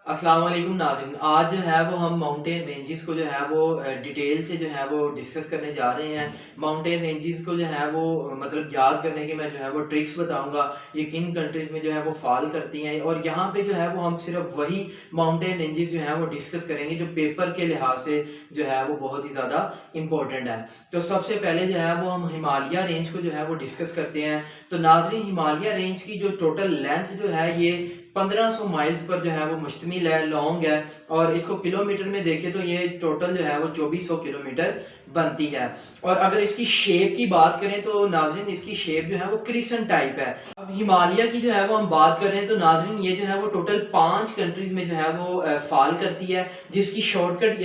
अस्सलाम वालेकुम नाज़रीन। आज जो है वो हम माउंटेन रेंजेस को जो है वो डिटेल से जो है वो डिस्कस करने जा रहे हैं। माउंटेन रेंजेस को जो है वो मतलब याद करने के मैं जो है वो ट्रिक्स बताऊंगा, ये किन कंट्रीज़ में जो है वो फॉल करती हैं। और यहाँ पे जो है वो हम सिर्फ वही माउंटेन रेंजेस जो है वो डिस्कस करेंगे जो पेपर के लिहाज से जो है वो बहुत ही ज़्यादा इंपॉर्टेंट है। तो सबसे पहले जो है वो हम हिमालय रेंज को जो है वो डिस्कस करते हैं। तो नाज़रीन, हिमालय रेंज की जो टोटल लेंथ जो है ये 1500 माइल्स पर जो है वो मुश्तमिल है, लॉन्ग है। और इसको किलोमीटर में देखें तो ये टोटल जो है वो 2400 किलोमीटर बनती है। और अगर इसकी शेप की बात करें तो नाजरीन, इसकी शेप जो है वो क्रिसेंट टाइप है। अब हिमालय की जो है वो हम बात कर रहे हैं तो नाजरीन, ये जो है वो टोटल 5 कंट्रीज में जो है वो फॉल करती है, जिसकी शॉर्टकट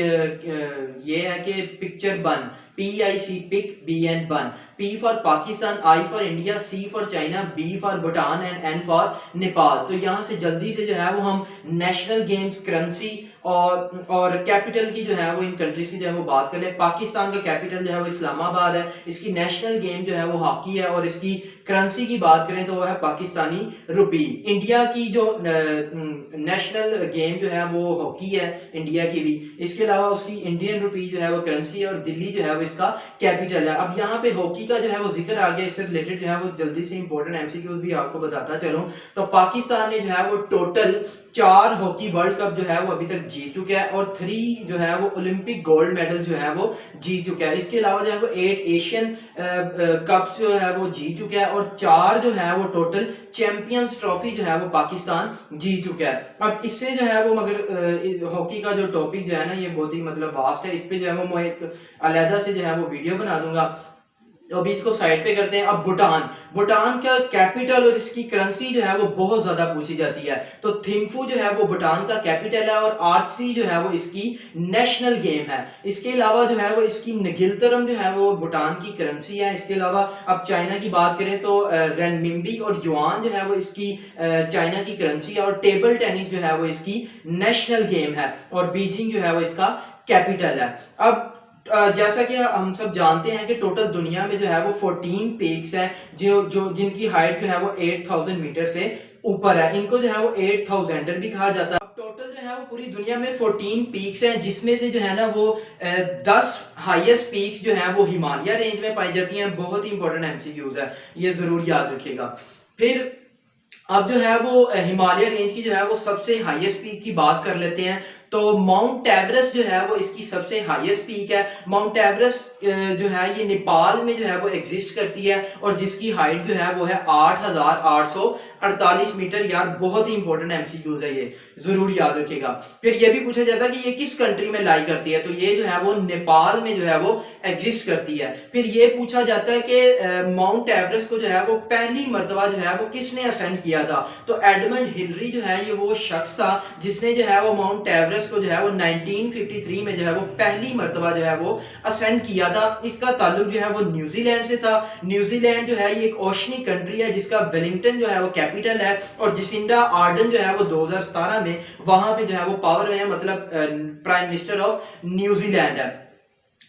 ये है कि पिक्चर बन, PIC पिक BN बन। P for Pakistan, I for India, C for China, B for Bhutan and N for Nepal. तो यहाँ से जल्दी से जो है वो हम नेशनल गेम्स, करेंसी और कैपिटल की जो है वो इन कंट्रीज की जो है वो बात कर ले। पाकिस्तान का कैपिटल जो है वो इस्लामाबाद है, इसकी नेशनल गेम जो है वो हॉकी है, और इसकी करेंसी की बात करें तो वो है पाकिस्तानी रुपी। इंडिया की जो नेशनल गेम जो है वो हॉकी है इंडिया की भी, इसके अलावा उसकी इंडियन रुपी जो है वो करेंसी है, और दिल्ली जो है वो इसका कैपिटल है। अब यहाँ पे हॉकी का जो है वो जिक्र आ गया, इससे रिलेटेड जो है वो जल्दी से इंपॉर्टेंट MCQs भी आपको बताता चलूं। तो पाकिस्तान ने जो है वो टोटल 4 हॉकी वर्ल्ड कप जो है वो अभी तक जीत चुका है, और 3 जो है वो ओलंपिक गोल्ड मेडल जो है वो जीत चुका है। इसके अलावा जो है वो 8 एशियन कप्स जो है वो जीत चुका है, और 4 जो है वो टोटल चैंपियंस ट्रॉफी जो है वो पाकिस्तान जीत चुका है। अब इससे जो है वो मगर हॉकी का जो टॉपिक जो है ना, ये बहुत ही मतलब वास्ट है, इस पे जो है वो मैं एक अलहदा से जो है वो वीडियो बना दूंगा। तो अभी इसको साइड पे करते हैं। अब भूटान, भूटान का कैपिटल और इसकी करेंसी जो है वो बहुत ज्यादा पूछी जाती है। तो थिम्फू जो है वो भूटान का कैपिटल है, और आर्ची जो है वो इसकी नेशनल गेम है। इसके अलावा जो है वो इसकी नगिलतरम जो है वो भूटान की करेंसी है। इसके अलावा अब चाइना की बात करें तो रेनमिंबी और युआन जो है वो इसकी चाइना की करेंसी है, और टेबल टेनिस जो है वो इसकी नेशनल गेम है, और बीजिंग जो है वो इसका कैपिटल है। अब जैसा कि हम सब जानते हैं कि टोटल दुनिया में जो है वो 14 पीक्स हैं, जो जो जिनकी हाइट जो है वो 8000 मीटर से ऊपर है। इनको जो है वो 8000 भी कहा जाता है। टोटल जो है वो पूरी दुनिया में 14 पीक्स हैं, जिसमें से जो है ना वो 10 हाईएस्ट पीक्स जो है वो हिमालय रेंज में पाई जाती हैं। बहुत ही इंपॉर्टेंट MCQs है, ये जरूर याद रखिएगा। फिर अब जो है वो हिमालय रेंज की जो है वो सबसे हाईएस्ट पीक की बात कर लेते हैं। तो माउंट एवरेस्ट जो है वो इसकी सबसे हाईएस्ट पीक है। माउंट एवरेस्ट जो है ये नेपाल में जो है वो एग्जिस्ट करती है, और जिसकी हाइट जो है वो है 8848 मीटर। यार बहुत ही इंपॉर्टेंट MCQs है, ये जरूर याद रखिएगा। फिर ये भी पूछा जाता है कि ये किस कंट्री में लाई करती है, तो ये जो है वो नेपाल में जो है वो एग्जिस्ट करती है। फिर ये पूछा जाता है कि माउंट एवरेस्ट को जो है वो पहली मर्तबा जो है वो किसने असेंड किया था, तो एडमंड हिलरी जो है ये वो शख्स था जिसने जो है वो माउंट एवरेस्ट को जो है वो 1953 में जो है वो पहली मर्तबा जो है वो असेंड किया था। इसका ताल्लुक जो है वो न्यूजीलैंड से था। न्यूजीलैंड जो है ये एक ओशनिक कंट्री है, जिसका वेलिंगटन जो है वो कैपिटल है, और जिसिंडा आर्डन जो है वो 2017 में वहां पे जो है वो पावर में है, मतलब प्राइम मिनिस्टर ऑफ न्यूजीलैंड है।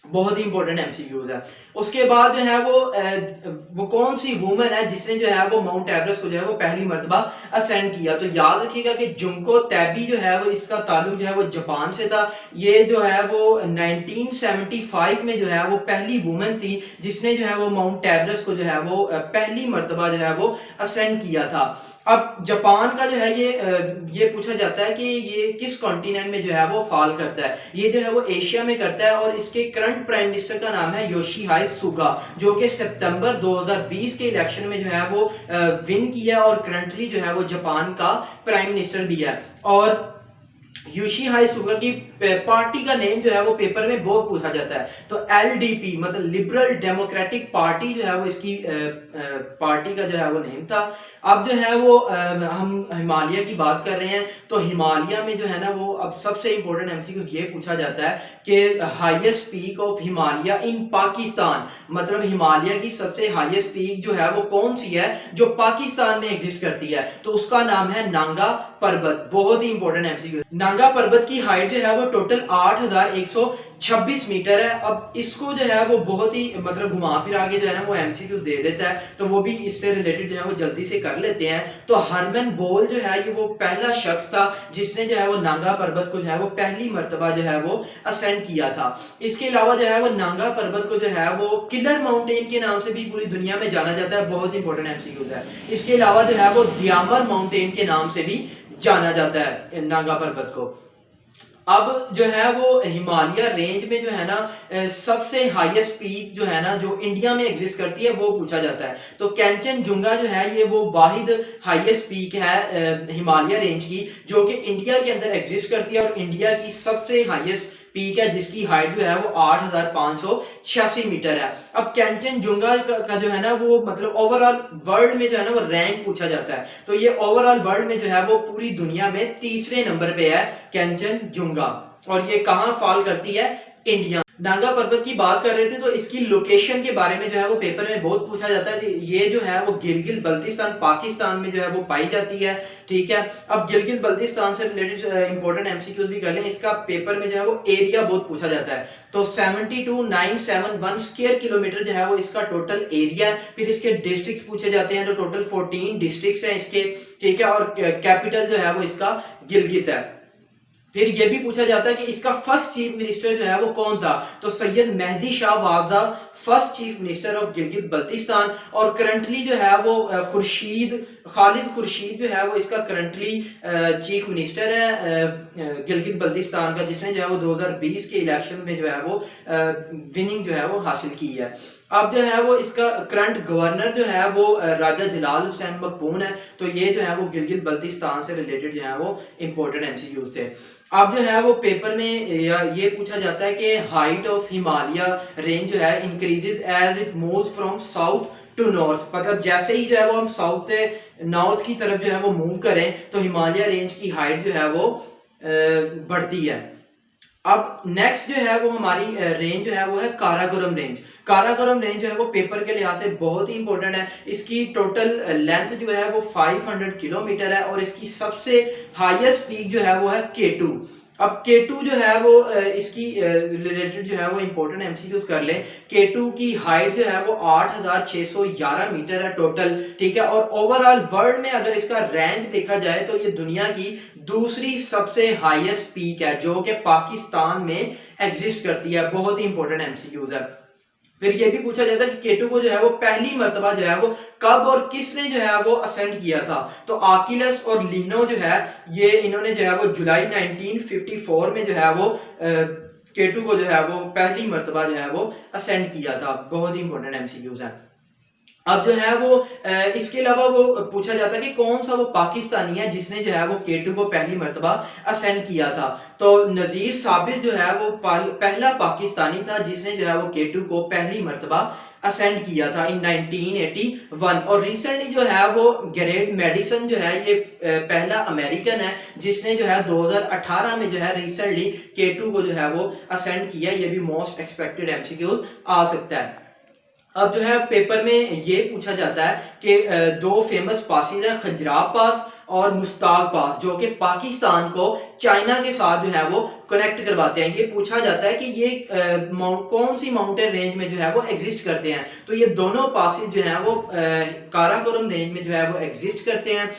बहुत ही इंपॉर्टेंट MCQs है। उसके बाद जो है वो कौन सी वुमन है जिसने जो है वो माउंट एवरेस्ट को जो है वो पहली मर्तबा असेंड किया, तो याद रखिएगा कि जुंको तैबी जो है वो इसका ताल्लुक जो है वो जापान से था। ये जो है वो 1975 में जो है वो पहली वुमन थी जिसने जो है वो माउंट एवरेस्ट को जो है वो पहली मर्तबा जो है वो असेंड किया था। अब जापान का जो है ये पूछा जाता है कि ये किस कॉन्टिनेंट में जो है वो फॉल करता है, ये जो है वो एशिया में करता है, और इसके करंट प्राइम मिनिस्टर का नाम है योशीहाइड सुगा, जो कि सितंबर 2020 के इलेक्शन में जो है वो विन किया, और करंटली जो है वो जापान का प्राइम मिनिस्टर भी है। और योशीहाइड सुगा की पार्टी का नेम जो है वो पेपर में बहुत पूछा जाता है, तो LDP मतलब लिबरल डेमोक्रेटिक पार्टी जो है वो इसकी पार्टी का जो है वो नेम था। अब जो है वो हम हिमालय की बात कर रहे हैं, तो हिमालय में जो है ना वो अब सबसे इंपॉर्टेंट MCQs ये पूछा जाता है कि हाईएस्ट पीक ऑफ हिमालय इन पाकिस्तान, मतलब हिमालय की सबसे हाईएस्ट पीक जो है वो कौन सी है जो पाकिस्तान में एग्जिस्ट करती है, तो उसका नाम है नांगा पर्वत। बहुत ही इंपॉर्टेंट MCQ। नांगा पर्वत की हाइट जो है वो टोटल 8126 मीटर है। अब इसको जो है वो बहुत ही मतलब घुमा फिरा के जो है ना वो एमसीक्यूज दे देता है, तो वो भी इससे रिलेटेड जो है वो जल्दी से कर लेते हैं। तो हरमन बोल जो है ये वो पहला शख्स था जिसने जो है वो नांगा पर्वत को जो है वो पहली मर्तबा जो है वो असेंड किया था। इसके अलावा जो है वो नांगा पर्वत को जो है वो किलर माउंटेन के नाम से भी पूरी दुनिया में जाना जाता है, बहुत इंपॉर्टेंट एमसीक्यूज है। इसके अलावा जो है वो दियामर माउंटेन के नाम से भी जाना जाता है नागा पर्वत को। अब जो है वो हिमालय रेंज में जो है ना सबसे हाईएस्ट पीक जो है ना जो इंडिया में एग्जिस्ट करती है वो पूछा जाता है। तो कैंचनजुंगा जो है ये वो वाहिद हाईएस्ट पीक है हिमालय रेंज की जो कि इंडिया के अंदर एग्जिस्ट करती है और इंडिया की सबसे हाईएस्ट पीक है जिसकी हाइट जो है वो 8586 मीटर है। अब कैंचनजुंगा का जो है ना वो मतलब ओवरऑल वर्ल्ड में जो है ना वो रैंक पूछा जाता है, तो ये ओवरऑल वर्ल्ड में जो है वो पूरी दुनिया में तीसरे नंबर पे है कैंचनजुंगा। और ये कहाँ फॉल करती है? इंडिया। नागा पर्वत की बात कर रहे थे तो इसकी लोकेशन के बारे में जो है वो पेपर में बहुत पूछा जाता है। ये जो है वो गिलगित बल्तिस्तान पाकिस्तान में जो है वो पाई जाती है, ठीक है। अब गिलगित बल्तिस्तान से रिलेटेड इंपॉर्टेंट एमसीक्यूज भी कर लें, इसका पेपर में जो है वो एरिया बहुत पूछा जाता है। तो 72971 स्क्वायर किलोमीटर जो है वो इसका टोटल एरिया है। फिर इसके डिस्ट्रिक्ट्स पूछे जाते हैं, तो टोटल 14 डिस्ट्रिक्ट्स हैं इसके, ठीक है। और कैपिटल जो है वो इसका गिलगित है। फिर यह भी पूछा जाता है कि इसका फर्स्ट चीफ मिनिस्टर जो है वो कौन था, तो Syed Mehdi Shah was the first chief minister of Gilgit Baltistan. और करंटली जो है वो खालिद खुर्शीद जो है वो इसका करंटली चीफ मिनिस्टर है गिलगित बल्तिस्तान का, जिसने जो है वो 2020 के इलेक्शन में जो है वो विनिंग जो है वो हासिल की है। अब जो है वो इसका करंट गवर्नर जो है वो राजा जलाल हुसैन मकबून है। तो ये जो है वो गिलगित बल्तिस्तान से रिलेटेड जो है वो इंपॉर्टेंट एमसीक्यूज थे। अब जो है वो पेपर में ये पूछा जाता है कि हाइट ऑफ हिमालय रेंज जो है increases as it moves from south to north, मतलब जैसे ही जो है वो हम साउथ से नॉर्थ की तरफ जो है वो मूव करें तो हिमालय रेंज की हाइट जो है वो बढ़ती है। अब नेक्स्ट जो है वो हमारी रेंज जो है वो है काराकोरम रेंज। काराकोरम रेंज जो है वो पेपर के लिहाज से बहुत ही इंपॉर्टेंट है। इसकी टोटल लेंथ जो है वो 500 किलोमीटर है और इसकी सबसे हाईएस्ट पीक जो है वो है K2। अब K2 जो है वो इसकी रिलेटेड जो है वो इंपॉर्टेंट एमसीक्यूज कर लें। K2 की हाइट जो है वो 8611 मीटर है टोटल, ठीक है। और ओवरऑल वर्ल्ड में अगर इसका रैंक देखा जाए तो ये दुनिया की दूसरी सबसे हाईएस्ट पीक है जो कि पाकिस्तान में एग्जिस्ट करती है। बहुत ही इंपॉर्टेंट एमसीक्यूज है। फिर ये भी पूछा जाता है कि K2 को जो है वो पहली मर्तबा जो है वो कब और किसने जो है वो असेंड किया था, तो आकिलस और लिनो जो है ये इन्होंने जो है वो जुलाई 1954 में जो है वो K2 को जो है वो पहली मर्तबा जो है वो असेंड किया था। बहुत ही इंपॉर्टेंट एमसीक्यूज है। अब जो है वो इसके अलावा वो पूछा जाता है कि कौन सा वो पाकिस्तानी है जिसने जो है वो K2 को पहली मर्तबा असेंड किया था, तो नजीर साबिर जो है वो पहला पाकिस्तानी था जिसने जो है वो K2 को पहली मर्तबा असेंड किया था इन 1981। और रिसेंटली जो है वो ग्रेट मेडिसन जो है ये पहला अमेरिकन है जिसने जो है 2018 में जो है रिसेंटली K2 को जो है वो असेंड किया। ये भी मोस्ट एक्सपेक्टेड एमसीक्यूज आ सकता है। अब जो है पेपर में ये पूछा जाता है कि दो फेमस पासेज है, खजराब पास और मुस्ताक पास, जो कि पाकिस्तान को चाइना के साथ जो है वो कनेक्ट करवाते हैं। ये पूछा जाता है कि ये कौन सी माउंटेन रेंज में जो है वो एग्जिस्ट करते हैं, तो ये दोनों पासेज जो है वो काराकोरम रेंज में जो है वो एग्जिस्ट करते हैं,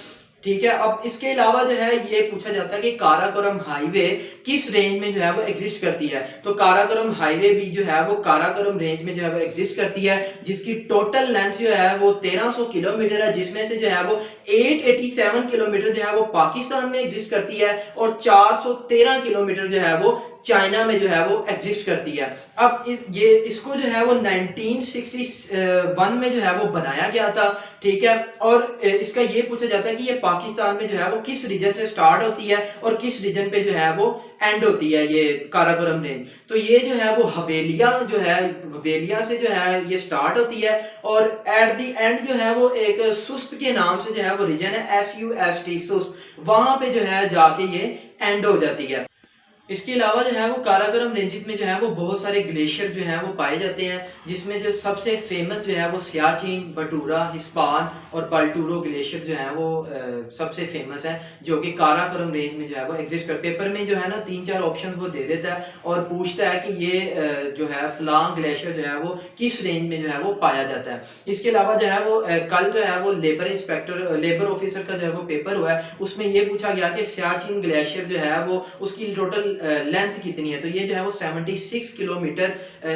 ठीक है। अब इसके अलावा जो है ये पूछा जाता है कि काराकोरम हाईवे किस रेंज में जो है वो एग्जिस्ट करती है, तो काराकोरम हाईवे भी जो है वो काराकोरम रेंज में जो है वो एग्जिस्ट करती है, जिसकी टोटल लेंथ जो है वो 1300 किलोमीटर है, जिसमें से जो है वो 887 किलोमीटर जो है वो पाकिस्तान में एग्जिस्ट करती है और 413 किलोमीटर जो है वो चाइना में जो है वो एग्जिस्ट करती है। अब ये इसको जो है वो 1961 में जो है वो बनाया गया था, ठीक है। और इसका ये पूछा जाता है कि ये पाकिस्तान में जो है वो किस रीजन से स्टार्ट होती है और किस रीजन पे जो है वो एंड होती है ये काराकोरम रेंज, तो ये जो है वो हवेलिया जो है हवेलिया से जो है ये स्टार्ट होती है और एट द एंड जो है वो एक सुस्त के नाम से जो है वो रीजन है SUST सुस्त, वहां पे जो है जाके ये एंड हो जाती है। इसके अलावा जो है वो काराकोरम रेंजेस में जो है वो बहुत सारे ग्लेशियर जो हैं वो पाए जाते हैं, जिसमें जो सबसे फेमस जो है वो सियाचिन, बटूरा, हिस्पान और बाल्टूरो ग्लेशियर जो है वो सबसे फेमस है, जो कि काराकोरम रेंज में जो है वो एग्जिस्ट कर। पेपर में जो है ना 3-4 ऑप्शंस वो दे देता है और पूछता है कि ये जो है फलां ग्लेशियर जो है वो किस रेंज में जो है वो पाया जाता है। इसके अलावा जो है वो कल जो है वो लेबर ऑफिसर का जो है वो पेपर हुआ है, उसमें ये पूछा गया कि सियाचिन ग्लेशियर जो है वो उसकी टोटल लेंथ कितनी है, तो ये जो है वो 76 किलोमीटर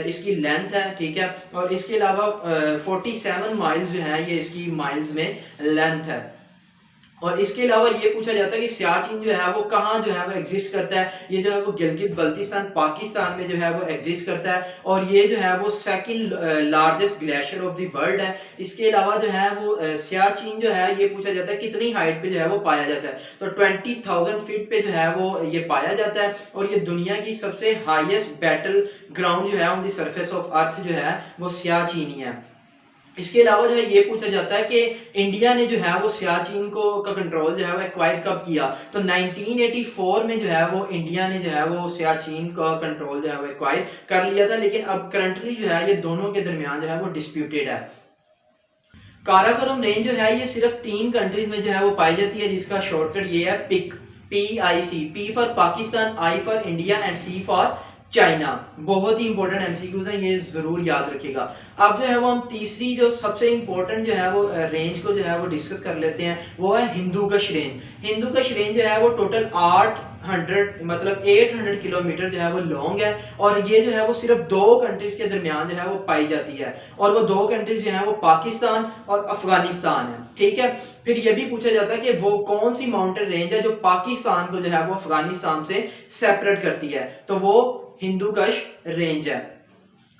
इसकी लेंथ है, ठीक है। और इसके अलावा 47 माइल्स जो है ये इसकी माइल्स में लेंथ है। और इसके अलावा ये पूछा जाता है कि सियाचिन जो है वो कहाँ जो है वो एग्जिस्ट करता है, ये जो है वो गिलगित बल्तिस्तान पाकिस्तान में जो है वो एग्जिस्ट करता है, और ये जो है वो second largest glacier of the world है। इसके अलावा जो है वो सियाचिन जो है ये पूछा जाता है कितनी हाइट पे जो है वो पाया जाता है, तो 20,000 फीट पे जो है वो ये पाया जाता है, और ये दुनिया की सबसे हाईएस्ट बैटल ग्राउंड जो है on the surface of earth जो है वो सियाचिन ही है। इसके अलावा जो है ये पूछा जाता है कि इंडिया ने जो है वो सियाचिन को का कंट्रोल जो है वो एक्वायर कब किया, तो 1984 में जो है वो इंडिया ने जो है वो सियाचिन का कंट्रोल जो है वो एक्वायर कर लिया था, लेकिन अब करंटली जो है ये दोनों के दरमियान जो है वो डिस्प्यूटेड है। काराकोरम रेंज जो है ये सिर्फ 3 कंट्रीज में जो है वो पाई जाती है, जिसका शॉर्टकट ये है pick, PIC, P for Pakistan, I for India and C for China. बहुत ही इंपॉर्टेंट एमसीक्यूज है, ये जरूर याद रखिएगा। अब जो है वो हम तीसरी जो सबसे इंपॉर्टेंट जो है वो रेंज को जो है वो डिस्कस कर लेते हैं, वो है हिंदूकुश रेंज। हिंदूकुश रेंज जो है वो टोटल 800 किलोमीटर जो है वो लॉन्ग है, और ये जो है वो सिर्फ 2 कंट्रीज के दरमियान जो है वो पाई जाती है, और वो 2 कंट्रीज जो है वो पाकिस्तान और अफगानिस्तान है, ठीक है। फिर ये भी पूछा जाता है कि वो कौन सी माउंटेन रेंज है जो पाकिस्तान को जो है वो अफगानिस्तान से सेपरेट करती है, तो वो हिंदूकुश रेंज है।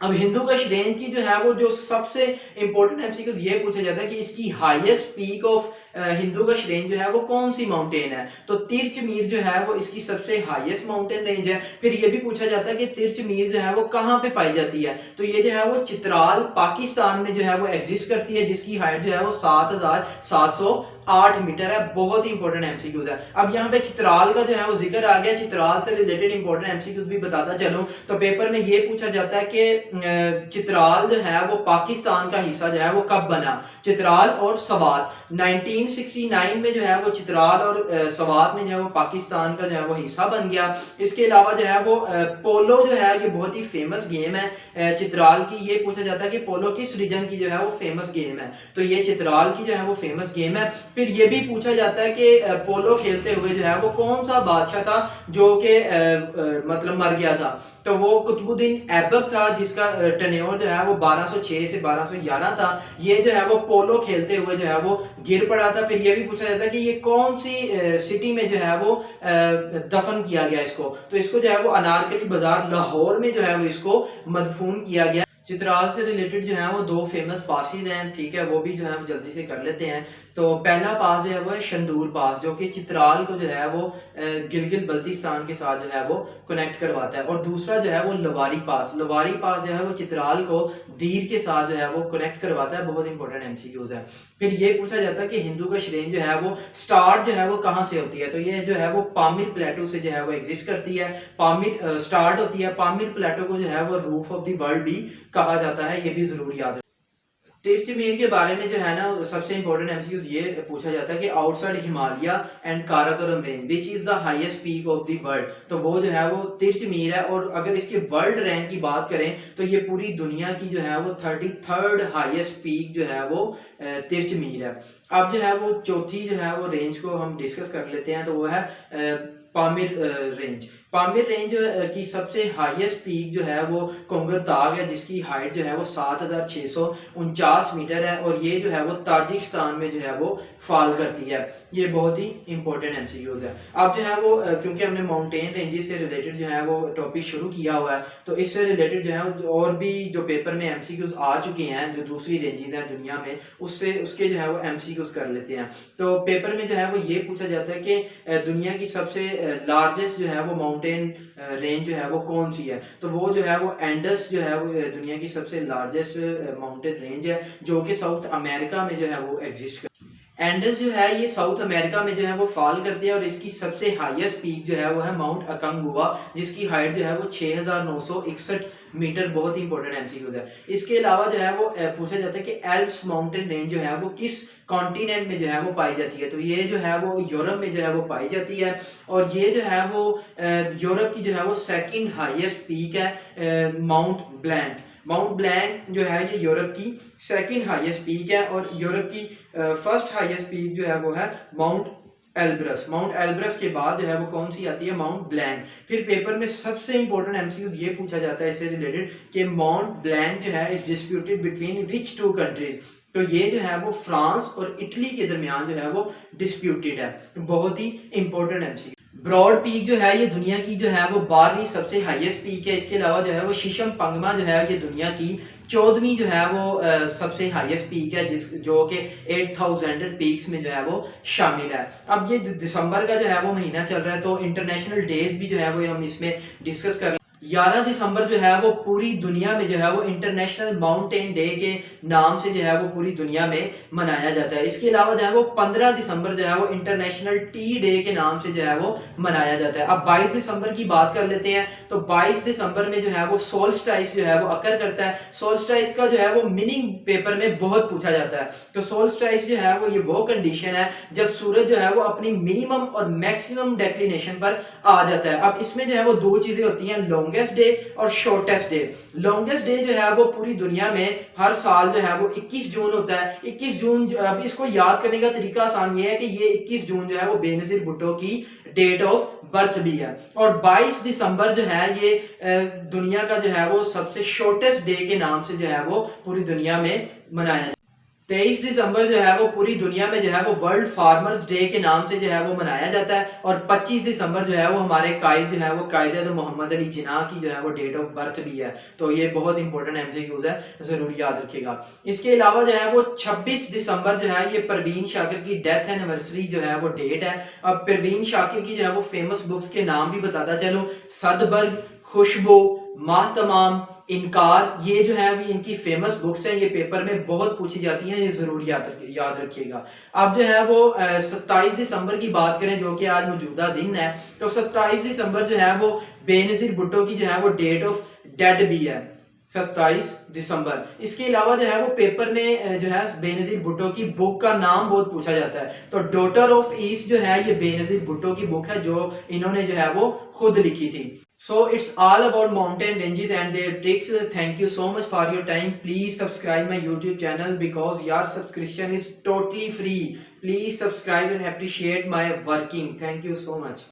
अब हिंदूकुश रेंज की जो है वो जो सबसे इंपॉर्टेंट एमसीक्यूज ये पूछा जाता है कि इसकी highest peak of Hindu Kush range जो है वो कौन सी माउंटेन है, तो तिरचमीर जो है वो इसकी सबसे हाईएस्ट माउंटेन रेंज है। फिर ये भी पूछा जाता है कि तिरचमीर जो है वो कहाँ पे पाई जाती है, तो ये जो है वो चित्राल पाकिस्तान में जो है वो एग्जिस्ट करती है, जिसकी हाइट जो है वो 7,708 मीटर है। बहुत ही इंपॉर्टेंट एमसीक्यूज है। अब यहाँ पे चित्राल का जो है वो जिक्र आ गया, चित्राल से रिलेटेड इंपॉर्टेंट एमसीक्यूज भी बताता चलूं, तो पेपर में ये पूछा जाता है कि चित्राल जो है वो पाकिस्तान का हिस्सा जो है वो कब बना, चित्राल और सवात। 1969 में जो है वो चित्राल और सवात में जो है वो पाकिस्तान का जो है वो हिस्सा बन गया। इसके अलावा जो है वो पोलो जो है ये बहुत ही फेमस गेम है चित्राल की। ये पूछा जाता है कि पोलो किस रीजन की जो है वो फेमस गेम है, तो ये चित्राल की जो है वो फेमस गेम है। फिर ये भी पूछा जाता है कि पोलो खेलते हुए जो है वो कौन सा बादशाह था जो कि मतलब मर गया था, तो वो कुतुबुद्दीन ऐबक था, जिसका टेन्योर जो है वो 1206 से 1211 था। ये जो है वो पोलो खेलते हुए जो है वो गिर पड़ा था। फिर ये भी पूछा जाता है कि ये कौन सी सिटी में जो है वो दफन किया गया इसको, तो इसको जो है वो अनारकली बाजार लाहौर में जो है वो इसको मदफून किया गया। चित्राल से रिलेटेड जो है वो 2 फेमस पासेस हैं, ठीक है, वो भी जो है हम जल्दी से कर लेते हैं। तो पहला पास जो है वो है शंदूर पास, जो कि चित्राल को जो है वो गिलगित बल्तिस्तान के साथ जो है वो कनेक्ट करवाता है, और दूसरा जो है वो लवारी पास, लवारी पास जो है वो चित्राल को दीर के साथ जो है वो कनेक्ट करवाता है। बहुत इंपॉर्टेंट एमसीक्यूज है। फिर ये पूछा जाता है कि हिंदूकुश रेंज जो है वो स्टार्ट जो है वो कहाँ से होती है, तो ये जो है वो पामीर प्लेटो से जो है वो एग्जिस्ट करती है। पामीर स्टार्ट होती है, पामीर प्लेटो को जो है वो रूफ ऑफ द वर्ल्ड भी कहा जाता है, ये भी जरूर याद। तिरचमीर के बारे में जो है ना सबसे इंपॉर्टेंट एमसीक्यूज ये पूछा जाता है कि outside Himalaya and Karakoram range which is the highest peak of the world, तो वो जो है वो तिरचमीर है। और अगर इसके वर्ल्ड रैंक की बात करें तो ये पूरी दुनिया की जो है वो 33rd हाईएस्ट पीक जो है वो तिरचमीर है। अब जो है वो चौथी जो है वो रेंज को हम डिस्कस कर लेते हैं, तो वो है पामीर रेंज। पामीर रेंज की सबसे हाईएस्ट पीक जो है वो कोंगरताग है, जिसकी हाइट जो है वो 7,649 मीटर है, और ये जो है वो ताजिकिस्तान में जो है वो फॉल करती है। ये बहुत ही इंपॉर्टेंट एमसीक्यूज है। अब जो है वो क्योंकि हमने माउंटेन रेंजेस से रिलेटेड जो है वो टॉपिक शुरू किया हुआ है, तो इससे रिलेटेड जो है और भी जो पेपर में एमसीक्यूज आ चुके हैं जो दूसरी रेंजेस हैं दुनिया में, उसके जो है वो एमसीक्यूज कर लेते हैं। तो पेपर में जो है वो ये पूछा जाता है कि दुनिया की सबसे लार्जेस्ट जो है वो माउंटेन रेंज जो है वो कौन सी है, तो वो जो है वो एंडस जो है वो दुनिया की सबसे लार्जेस्ट माउंटेन रेंज है, जो कि साउथ अमेरिका में जो है वो एग्जिस्ट कर। एंडस जो है ये साउथ अमेरिका में जो है वो फॉल करते हैं और इसकी सबसे हाईएस्ट पीक जो है वो है माउंट अकांगुआ, जिसकी हाइट जो है वो 6961 मीटर। बहुत ही इंपॉर्टेंट एमसीक्यूज है। इसके अलावा जो है वो पूछा जाता है कि एल्प्स माउंटेन रेंज जो है वो किस कॉन्टिनेंट में जो है वो पाई जाती है, तो ये जो है वो यूरोप में जो है वो पाई जाती है और ये जो है वो यूरोप की जो है वो सेकंड हाईएस्ट पीक है माउंट ब्लैंक। माउंट ब्लैंक जो है ये यूरोप की सेकंड हाईएस्ट पीक है और यूरोप की फर्स्ट हाईएस्ट पीक जो है वो है माउंट एल्ब्रस। माउंट एल्ब्रस के बाद जो है वो कौन सी आती है, माउंट ब्लैंक। फिर पेपर में सबसे इंपॉर्टेंट एमसीक्यू ये पूछा जाता है इससे रिलेटेड कि माउंट ब्लैंक जो है is disputed between which two countries, तो ये जो है वो फ्रांस और इटली के दरमियान जो है वो डिस्प्यूटेड है। बहुत ही इंपॉर्टेंट एमसीक्यू। ब्रॉड पीक जो है ये दुनिया की जो है वो 12वीं सबसे हाईएस्ट पीक है। इसके अलावा जो है वो शीशम पंगमा जो है ये दुनिया की 14वीं जो है वो सबसे हाईएस्ट पीक है, जिस जो कि 8000 पीक्स में जो है वो शामिल है। अब ये दिसंबर का जो है वो महीना चल रहा है तो इंटरनेशनल डेज भी जो है वो हम इसमें डिस्कस कर 11 दिसंबर जो है वो पूरी दुनिया में जो है वो इंटरनेशनल माउंटेन डे के नाम से जो है वो पूरी दुनिया में मनाया जाता है। इसके अलावा जो है वो 15 दिसंबर जो है वो इंटरनेशनल टी डे के नाम से जो है वो मनाया जाता है। अब 22 दिसंबर की बात कर लेते हैं तो 22 दिसंबर में जो है वो सोल्स्टाइस जो है वो अकर करता है। सोल्स्टाइस का जो है वो मीनिंग पेपर में बहुत पूछा जाता है। तो सोल्स्टाइस जो है वो कंडीशन है जब सूरज जो है वो अपनी मिनिमम और मैक्सिमम डेक्लिनेशन पर आ जाता है। अब इसमें जो है वो दो चीजें होती हैं, लॉन्गेस्ट डे और शॉर्टेस्ट डे। लॉन्गेस्ट डे जो है वो पूरी दुनिया में हर साल जो है वो 21 जून होता है। 21 जून, अब इसको याद करने का तरीका आसान ये है कि ये 21 जून जो है वो बेनजीर भुट्टो की डेट ऑफ बर्थ भी है। और 22 दिसंबर जो है ये दुनिया का जो है वो सबसे शॉर्टेस्ट डे के नाम से जो है वो पूरी दुनिया में मनाया 23 दिसंबर जो है वो पूरी दुनिया में जो है वो वर्ल्ड फार्मर्स डे के नाम से जो है वो मनाया जाता है। और 25 दिसंबर जो है वो हमारे कायद जो है वो कायद मोहम्मद अली जिन्ना की जो है वो डेट ऑफ बर्थ भी है। तो ये बहुत इंपॉर्टेंट एमसीक्यूज है, जरूर याद रखिएगा। इसके अलावा जो है वो 26 दिसंबर जो है ये परवीन शाकिर की डेथ एनिवर्सरी जो है वो डेट है। अब परवीन शाकिर की जो है वो फेमस बुक्स के नाम भी बताता चलो, सदबर्ग, खुशबू, माह तमाम, इनकार, ये जो है भी इनकी फेमस बुक्स हैं। ये पेपर में बहुत पूछी जाती हैं, ये जरूर याद रखिएगा। अब जो है वो 27 दिसंबर की बात करें जो कि आज मौजूदा दिन है, तो 27 दिसंबर जो है वो बेनजीर भुट्टो की जो है वो डेट ऑफ डेड भी है, 27 दिसंबर। इसके अलावा जो है वो पेपर में जो है बेनजीर भुट्टो की बुक का नाम बहुत पूछा जाता है। तो डॉटर ऑफ ईस्ट जो है ये बेनजीर भुट्टो की बुक है जो इन्होंने जो है वो खुद लिखी थी। So it's all about mountain ranges and their tricks. Thank you so much for your time. Please subscribe my YouTube channel because your subscription is totally free. Please subscribe and appreciate my working. Thank you so much.